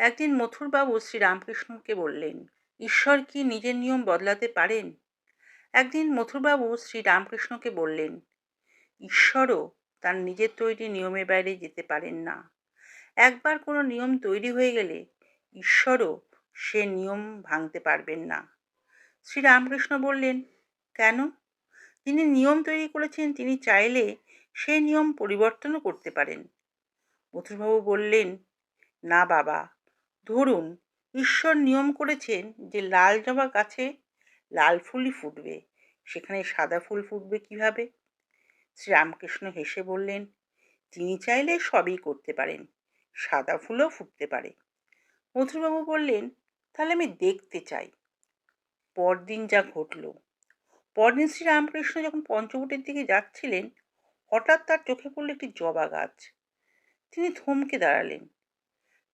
একদিন মথুরবাবু শ্রীরামকৃষ্ণকে বললেন, ঈশ্বর কি নিজের নিয়ম বদলাতে পারেন? একদিন মথুরবাবু শ্রীরামকৃষ্ণকে বললেন, ঈশ্বরও তার নিজের তৈরি নিয়মের বাইরে যেতে পারেন না। একবার কোনো নিয়ম তৈরি হয়ে গেলে ঈশ্বরও সে নিয়ম ভাঙতে পারবেন না। শ্রীরামকৃষ্ণ বললেন, কেন? যিনি নিয়ম তৈরি করেছেন তিনি চাইলে সেই নিয়ম পরিবর্তনও করতে পারেন। মথুরবাবু বললেন, না বাবা, ধরুন ঈশ্বর নিয়ম করেছেন যে লাল জবা গাছে লাল ফুলই ফুটবে, সেখানে সাদা ফুল ফুটবে কিভাবে? শ্রীরামকৃষ্ণ হেসে বললেন, তিনি চাইলে সবই করতে পারেন, সাদা ফুলও ফুটতে পারে। মথুরবাবু বললেন, তাহলে আমি দেখতে চাই। পরদিন যা ঘটল। পরদিন শ্রীরামকৃষ্ণ যখন পঞ্চবটির দিকে যাচ্ছিলেন, হঠাৎ তার চোখে পড়ল একটি জবা গাছ। তিনি থমকে দাঁড়ালেন।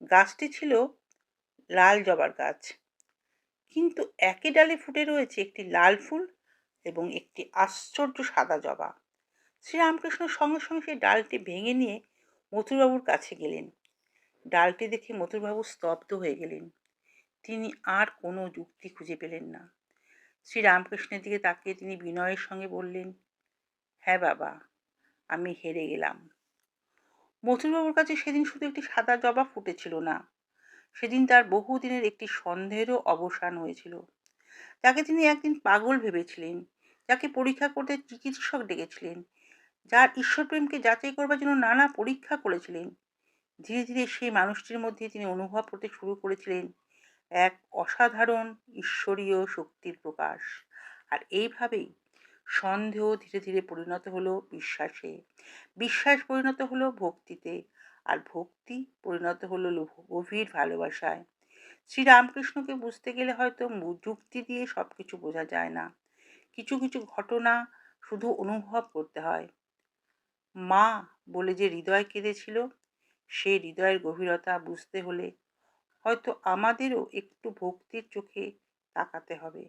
গাছটি ছিল লাল জবার গাছ, কিন্তু একই ডালে ফুটে রয়েছে একটি লাল ফুল এবং একটি আশ্চর্য সাদা জবা। শ্রীরামকৃষ্ণ সঙ্গে সঙ্গে সেই ডালটি ভেঙে নিয়ে মথুরবাবুর কাছে গেলেন। ডালটি দেখে মথুরবাবু স্তব্ধ হয়ে গেলেন। তিনি আর কোনো যুক্তি খুঁজে পেলেন না। শ্রীরামকৃষ্ণের দিকে তাকিয়ে তিনি বিনয়ের সঙ্গে বললেন, হ্যাঁ বাবা, আমি হেরে গেলাম। মথুরবাবুর কাছে সেদিন শুধু একটি সাদা জবা ফুটেছিল না, সেদিন তার বহুদিনের একটি সন্দেহেরও অবসান হয়েছিল। যাকে তিনি একদিন পাগল ভেবেছিলেন, যাকে পরীক্ষা করতে চিকিৎসক ডেকেছিলেন, যার ঈশ্বরপ্রেমকে যাচাই করবার জন্য নানা পরীক্ষা করেছিলেন, ধীরে ধীরে সেই মানুষটির মধ্যে তিনি অনুভব করতে শুরু করেছিলেন এক অসাধারণ ঈশ্বরীয় শক্তির প্রকাশ। আর এইভাবেই সন্দেহ ধীরে ধীরে পরিণত হলো বিশ্বাসে, বিশ্বাস পরিণত হলো ভক্তিতে, আর ভক্তি পরিণত হলো গভীর ভালোবাসায়। শ্রীরামকৃষ্ণকে বুঝতে গেলে হয়তো যুক্তি দিয়ে সবকিছু বোঝা যায় না, কিছু কিছু ঘটনা শুধু অনুভব করতে হয়। মা বলে যে হৃদয় কেঁদেছিল, সেই হৃদয়ের গভীরতা বুঝতে হলে হয়তো আমাদেরও একটু ভক্তির চোখে তাকাতে হবে।